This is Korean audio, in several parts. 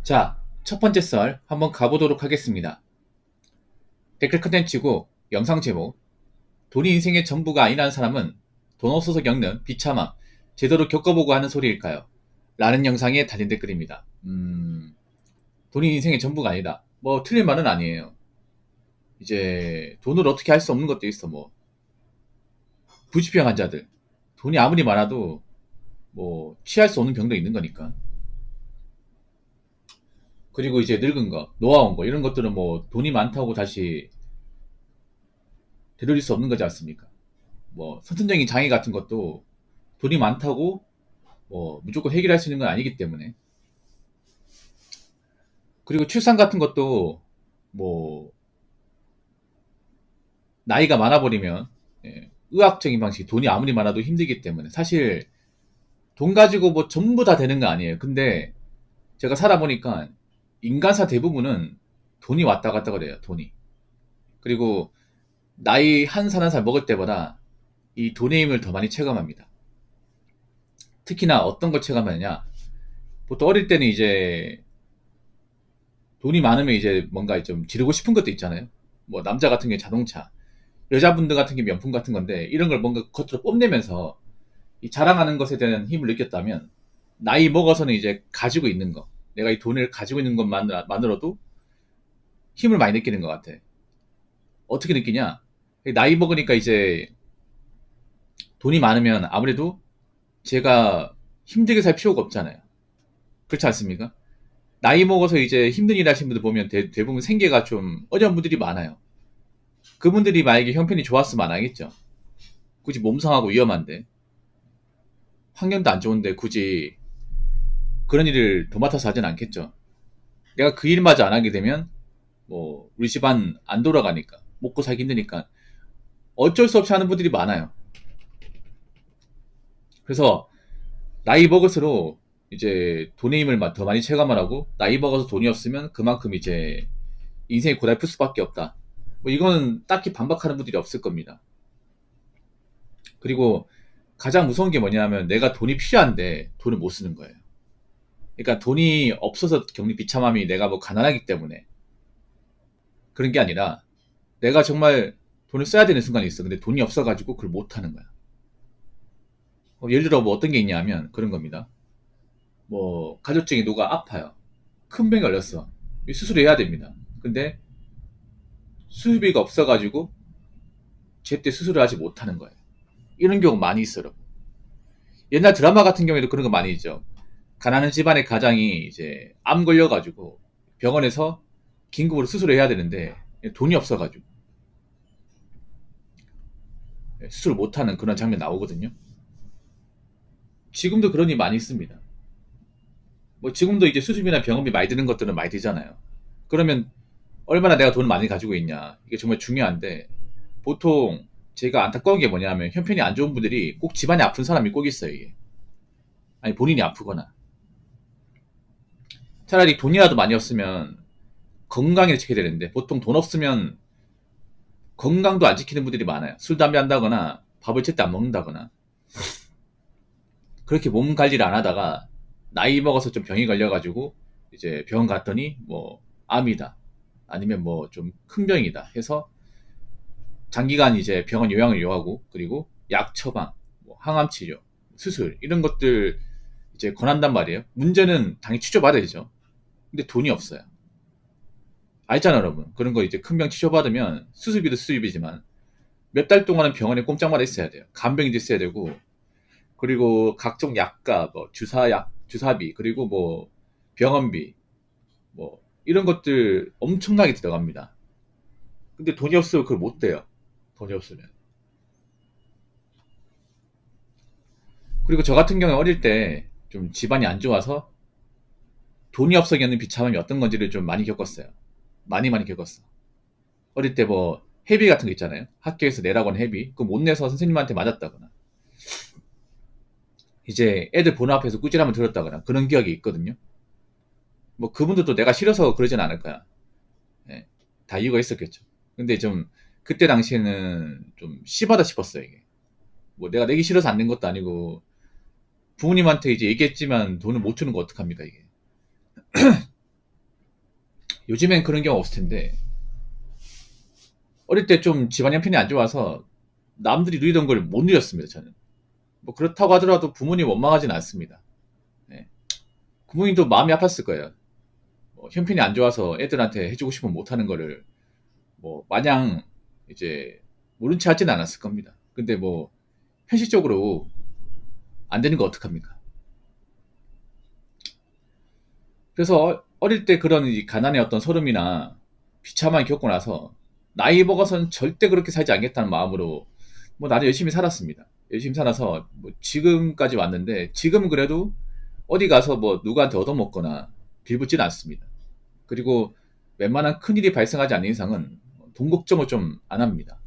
자, 첫 번째 썰 한번 가보도록 하겠습니다. 댓글 컨텐츠고 영상 제목 돈이 인생의 전부가 아니라는 사람은 돈 없어서 겪는 비참함 제대로 겪어보고 하는 소리일까요? 라는 영상에 달린 댓글입니다. 돈이 인생의 전부가 아니다. 뭐 틀린 말은 아니에요. 이제 돈을 어떻게 할 수 없는 것도 있어. 뭐 부치병 환자들 돈이 아무리 많아도 뭐 취할 수 없는 병도 있는 거니까. 그리고 이제 늙은 거, 노화온 거 이런 것들은 뭐 돈이 많다고 다시 되돌릴 수 없는 거지 않습니까? 뭐 선천적인 장애 같은 것도 돈이 많다고 뭐 무조건 해결할 수 있는 건 아니기 때문에. 그리고 출산 같은 것도 뭐 나이가 많아 버리면 의학적인 방식 돈이 아무리 많아도 힘들기 때문에 사실 돈 가지고 뭐 전부 다 되는 거 아니에요. 근데 제가 살아보니까 인간사 대부분은 돈이 왔다 갔다 그래요. 돈이. 그리고 나이 한 살 한 살 먹을 때보다 이 돈의 힘을 더 많이 체감합니다. 특히나 어떤 걸 체감하느냐. 보통 어릴 때는 이제 돈이 많으면 이제 뭔가 좀 지르고 싶은 것도 있잖아요. 뭐 남자 같은 게 자동차, 여자분들 같은 게 명품 같은 건데 이런 걸 뭔가 겉으로 뽐내면서 이 자랑하는 것에 대한 힘을 느꼈다면 나이 먹어서는 이제 가지고 있는 거, 내가 이 돈을 가지고 있는 것만으로도 힘을 많이 느끼는 것 같아. 어떻게 느끼냐? 나이 먹으니까 이제 돈이 많으면 아무래도 제가 힘들게 살 필요가 없잖아요. 그렇지 않습니까? 나이 먹어서 이제 힘든 일 하시는 분들 보면 대부분 생계가 좀 어려운 분들이 많아요. 그분들이 만약에 형편이 좋았으면 안 하겠죠. 굳이 몸 상하고 위험한데, 환경도 안 좋은데 굳이 그런 일을 도맡아서 하진 않겠죠. 내가 그 일마저 안 하게 되면, 뭐, 우리 집안 안 돌아가니까, 먹고 살기 힘드니까, 어쩔 수 없이 하는 분들이 많아요. 그래서, 나이 먹을수록, 이제, 돈의 힘을 더 많이 체감을 하고, 나이 먹어서 돈이 없으면 그만큼 이제, 인생이 고달플 수밖에 없다. 뭐, 이건 딱히 반박하는 분들이 없을 겁니다. 그리고, 가장 무서운 게 뭐냐면, 내가 돈이 필요한데, 돈을 못 쓰는 거예요. 그러니까 돈이 없어서 겪는 비참함이 내가 뭐 가난하기 때문에 그런 게 아니라 내가 정말 돈을 써야 되는 순간이 있어. 근데 돈이 없어가지고 그걸 못 하는 거야. 예를 들어 뭐 어떤 게 있냐면 그런 겁니다. 뭐 가족 중에 누가 아파요. 큰 병이 걸렸어. 수술을 해야 됩니다. 근데 수술비가 없어가지고 제때 수술을 하지 못하는 거예요. 이런 경우 많이 있어요. 옛날 드라마 같은 경우에도 그런 거 많이 있죠. 가난한 집안의 가장이 이제 암 걸려가지고 병원에서 긴급으로 수술을 해야 되는데 돈이 없어가지고 수술을 못하는 그런 장면 나오거든요. 지금도 그런 일 많이 있습니다. 뭐 지금도 이제 수술비나 병원비 많이 드는 것들은 많이 들잖아요. 그러면 얼마나 내가 돈을 많이 가지고 있냐 이게 정말 중요한데 보통 제가 안타까운 게 뭐냐면 형편이 안 좋은 분들이 꼭 집안이 아픈 사람이 꼭 있어요. 이게 아니 본인이 아프거나 차라리 돈이라도 많이 없으면 건강을 지켜야 되는데 보통 돈 없으면 건강도 안 지키는 분들이 많아요. 술, 담배 한다거나 밥을 제때 안 먹는다거나 그렇게 몸 관리를 안 하다가 나이 먹어서 좀 병이 걸려가지고 이제 병원 갔더니 뭐 암이다 아니면 뭐 좀 큰 병이다 해서 장기간 이제 병원 요양을 요하고 그리고 약 처방, 뭐 항암 치료, 수술 이런 것들 이제 권한단 말이에요. 문제는 당연히 치료받아야 되죠. 근데 돈이 없어요. 알잖아요, 여러분. 그런 거 이제 큰 병 치료받으면 수술비도 수술비지만 몇 달 동안은 병원에 꼼짝마다 있어야 돼요. 간병인도 있어야 되고 그리고 각종 약과 뭐 주사약, 주사비 그리고 뭐 병원비 뭐 이런 것들 엄청나게 들어갑니다. 근데 돈이 없으면 그걸 못 돼요. 돈이 없으면. 그리고 저 같은 경우에 어릴 때 좀 집안이 안 좋아서 돈이 없어 겪는 비참함이 어떤 건지를 좀 많이 겪었어요. 많이 겪었어. 어릴 때 뭐 회비 같은 거 있잖아요. 학교에서 내라고 하는 회비. 그거 못 내서 선생님한테 맞았다거나. 이제 애들 보는 앞에서 꾸지람을 들었다거나 그런 기억이 있거든요. 뭐 그분들도 내가 싫어서 그러진 않을 거야. 예, 다 이유가 있었겠죠. 근데 좀 그때 당시에는 좀 심하다 싶었어요. 이게. 뭐 내가 내기 싫어서 안 낸 것도 아니고 부모님한테 이제 얘기했지만 돈을 못 주는 거 어떡합니까 이게. 요즘엔 그런 경우 없을 텐데 어릴 때 좀 집안 형편이 안 좋아서 남들이 누리던 걸 못 누렸습니다. 저는 뭐 그렇다고 하더라도 부모님 원망하진 않습니다. 네. 부모님도 마음이 아팠을 거예요. 뭐 형편이 안 좋아서 애들한테 해주고 싶으면 못하는 거를 뭐 마냥 이제 모른 체 하진 않았을 겁니다. 근데 뭐 현실적으로 안 되는 거 어떡합니까? 그래서 어릴 때 그런 이 가난의 어떤 서름이나 비참함을 겪고 나서 나이 먹어서는 절대 그렇게 살지 않겠다는 마음으로 뭐 나는 열심히 살았습니다. 열심히 살아서 뭐 지금까지 왔는데 지금은 그래도 어디 가서 뭐 누구한테 얻어먹거나 빌붙지는 않습니다. 그리고 웬만한 큰일이 발생하지 않는 이상은 돈 걱정을 좀 안 합니다.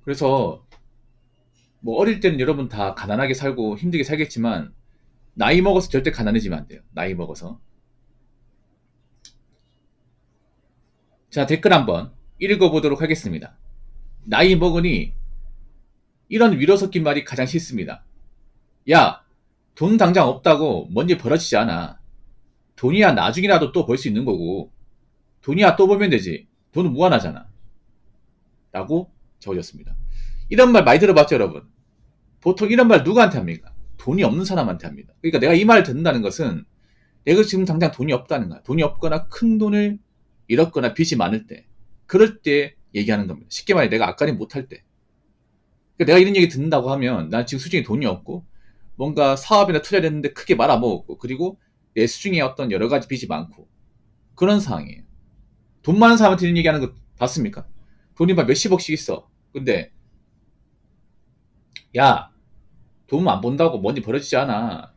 그래서 뭐 어릴 때는 여러분 다 가난하게 살고 힘들게 살겠지만 나이 먹어서 절대 가난해지면 안 돼요. 나이 먹어서. 자, 댓글 한번 읽어보도록 하겠습니다. 나이 먹으니 이런 위로 섞인 말이 가장 싫습니다. 야, 돈 당장 없다고 뭔일 벌어지지 않아. 돈이야 나중이라도 또 벌 수 있는 거고 돈이야 또 벌면 되지. 돈은 무한하잖아. 라고 적어줬습니다. 이런 말 많이 들어봤죠, 여러분? 보통 이런 말 누구한테 합니까? 돈이 없는 사람한테 합니다. 그러니까 내가 이 말을 듣는다는 것은 내가 지금 당장 돈이 없다는 거야. 돈이 없거나 큰 돈을 잃었거나 빚이 많을 때, 그럴 때 얘기하는 겁니다. 쉽게 말해 내가 앞가림 못할 때. 그러니까 내가 이런 얘기 듣는다고 하면 난 지금 수중에 돈이 없고 뭔가 사업이나 투자를 했는데 크게 말아먹었고 그리고 내 수중에 어떤 여러 가지 빚이 많고 그런 상황이에요. 돈 많은 사람한테 이런 얘기하는 거 봤습니까? 돈이 막 몇십억씩 있어. 근데 야, 돈 안 번다고 뭔지 벌어지지 않아.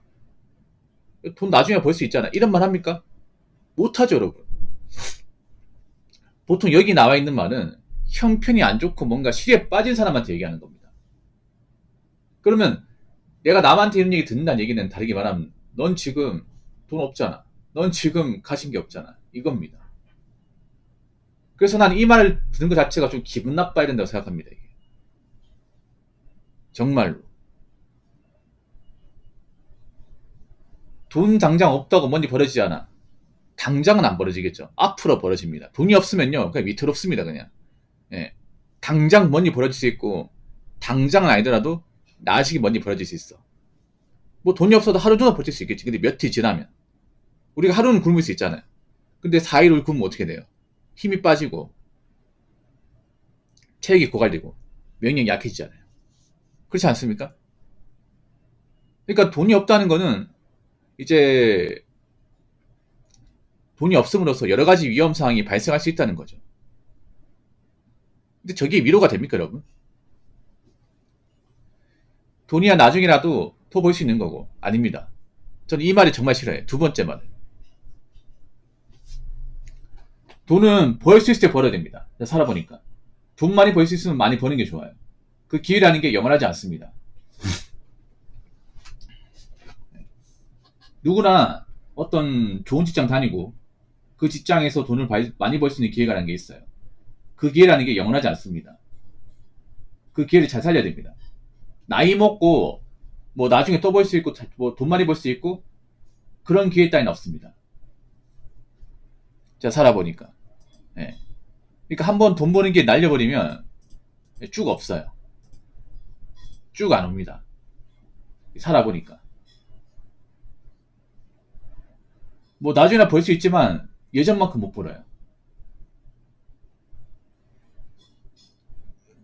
돈 나중에 벌 수 있잖아. 이런 말 합니까? 못하죠, 여러분. 보통 여기 나와 있는 말은 형편이 안 좋고 뭔가 실에 빠진 사람한테 얘기하는 겁니다. 그러면 내가 남한테 이런 얘기 듣는다는 얘기는 다르게 말하면 넌 지금 돈 없잖아. 넌 지금 가진 게 없잖아. 이겁니다. 그래서 난 이 말을 듣는 것 자체가 좀 기분 나빠야 된다고 생각합니다. 이게. 정말로. 돈 당장 없다고 뭔지 벌어지지 않아. 당장은 안 벌어지겠죠. 앞으로 벌어집니다. 돈이 없으면요. 그냥 위태롭습니다. 그냥. 예. 당장 뭔지 벌어질 수 있고 당장은 아니더라도 나중에 뭔지 벌어질 수 있어. 뭐 돈이 없어도 하루 종일 버틸 수 있겠지. 근데 며칠 지나면 우리가 하루는 굶을 수 있잖아요. 근데 4일을 굶으면 어떻게 돼요? 힘이 빠지고 체력이 고갈되고免疫이 약해지잖아요. 그렇지 않습니까? 그러니까 돈이 없다는 거는 이제 돈이 없음으로써 여러 가지 위험 상황이 발생할 수 있다는 거죠. 근데 저게 위로가 됩니까, 여러분? 돈이야 나중이라도 더 벌 수 있는 거고. 아닙니다. 저는 이 말이 정말 싫어요. 두 번째 말은. 돈은 벌 수 있을 때 벌어야 됩니다. 살아보니까. 돈 많이 벌 수 있으면 많이 버는 게 좋아요. 그 기회라는 게 영원하지 않습니다. 누구나 어떤 좋은 직장 다니고 그 직장에서 돈을 많이 벌 수 있는 기회라는 게 있어요. 그 기회라는 게 영원하지 않습니다. 그 기회를 잘 살려야 됩니다. 나이 먹고 뭐 나중에 또 벌 수 있고 뭐 돈 많이 벌 수 있고 그런 기회 따위는 없습니다. 제가 살아보니까. 예. 그러니까 한번 돈 버는 게 날려버리면 쭉 없어요. 쭉 안 옵니다. 살아보니까. 뭐 나중에나 벌 수 있지만 예전만큼 못 벌어요.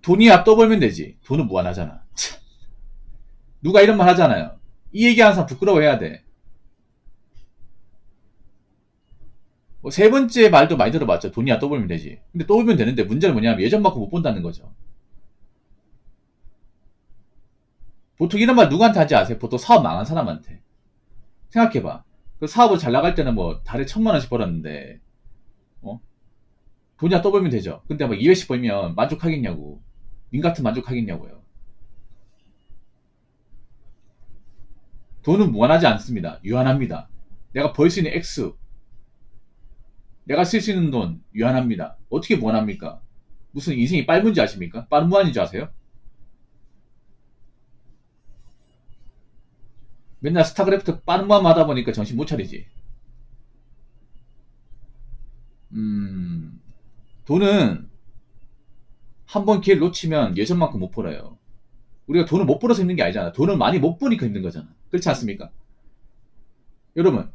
돈이야 또 벌면 되지. 돈은 무한하잖아. 누가 이런 말 하잖아요. 이 얘기하는 사람 부끄러워해야 돼. 뭐 세 번째 말도 많이 들어봤죠. 돈이야 또 벌면 되지. 근데 또 벌면 되는데 문제는 뭐냐면 예전만큼 못 본다는 거죠. 보통 이런 말 누구한테 하지 아세요? 보통 사업 망한 사람한테. 생각해봐. 그 사업을 잘 나갈 때는 뭐 달에 1,000만 원씩 벌었는데 어? 돈이야 또 벌면 되죠. 근데 막 200씩 벌면 만족하겠냐고. 님 같은 만족하겠냐고요. 돈은 무한하지 않습니다. 유한합니다. 내가 벌 수 있는 액수, 내가 쓸 수 있는 돈 유한합니다. 어떻게 무한합니까? 무슨 인생이 빨문지 아십니까? 무한인 줄 아세요? 맨날 스타크래프트 빠른만 하다 보니까 정신 못 차리지. 돈은 한 번 기회를 놓치면 예전만큼 못 벌어요. 우리가 돈을 못 벌어서 힘든 게 아니잖아. 돈을 많이 못 버니까 힘든 거잖아. 그렇지 않습니까? 여러분,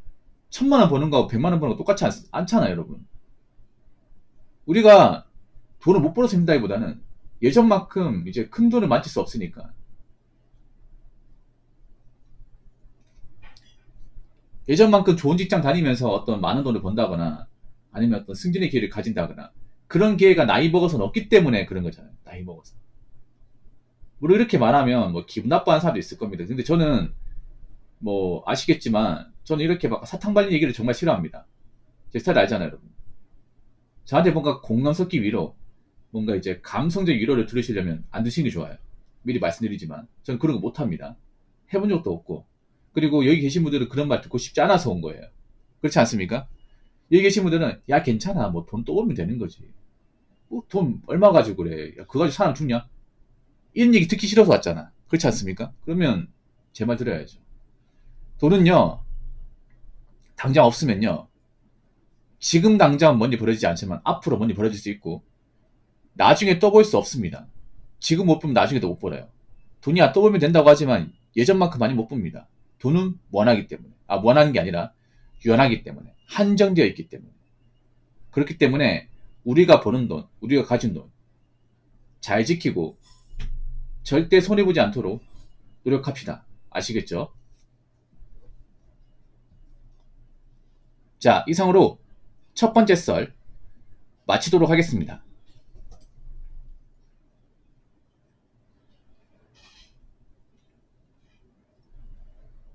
1,000만 원 버는 거하고 100만 원 버는 거 똑같지 않잖아요, 여러분. 우리가 돈을 못 벌어서 힘들다기보다는 예전만큼 이제 큰 돈을 만질 수 없으니까. 예전만큼 좋은 직장 다니면서 어떤 많은 돈을 번다거나 아니면 어떤 승진의 기회를 가진다거나 그런 기회가 나이 먹어서는 없기 때문에 그런 거잖아요. 나이 먹어서. 물론 이렇게 말하면 뭐 기분 나빠하는 사람도 있을 겁니다. 근데 저는 뭐 아시겠지만 저는 이렇게 막 사탕 발린 얘기를 정말 싫어합니다. 제 스타일 알잖아요, 여러분. 저한테 뭔가 공감 섞기 위로 뭔가 이제 감성적 위로를 들으시려면 안 드시는 게 좋아요. 미리 말씀드리지만 저는 그런 거 못합니다. 해본 적도 없고 그리고 여기 계신 분들은 그런 말 듣고 싶지 않아서 온 거예요. 그렇지 않습니까? 여기 계신 분들은 야 괜찮아 뭐 돈 또 오면 되는 거지. 뭐 돈 얼마 가지고 그래. 야, 그거 가지고 사람 죽냐? 이런 얘기 듣기 싫어서 왔잖아. 그렇지 않습니까? 그러면 제 말 들어야죠. 돈은요 당장 없으면요 지금 당장 뭔지 벌어지지 않지만 앞으로 뭔지 벌어질 수 있고 나중에 떠볼 수 없습니다. 지금 못 보면 나중에도 못 벌어요. 돈이야 떠보면 된다고 하지만 예전만큼 많이 못 봅니다. 돈은 원하기 때문에. 원하는 게 아니라 유연하기 때문에. 한정되어 있기 때문에. 그렇기 때문에 우리가 버는 돈, 우리가 가진 돈 잘 지키고 절대 손해보지 않도록 노력합시다. 아시겠죠? 자, 이상으로 첫 번째 썰 마치도록 하겠습니다.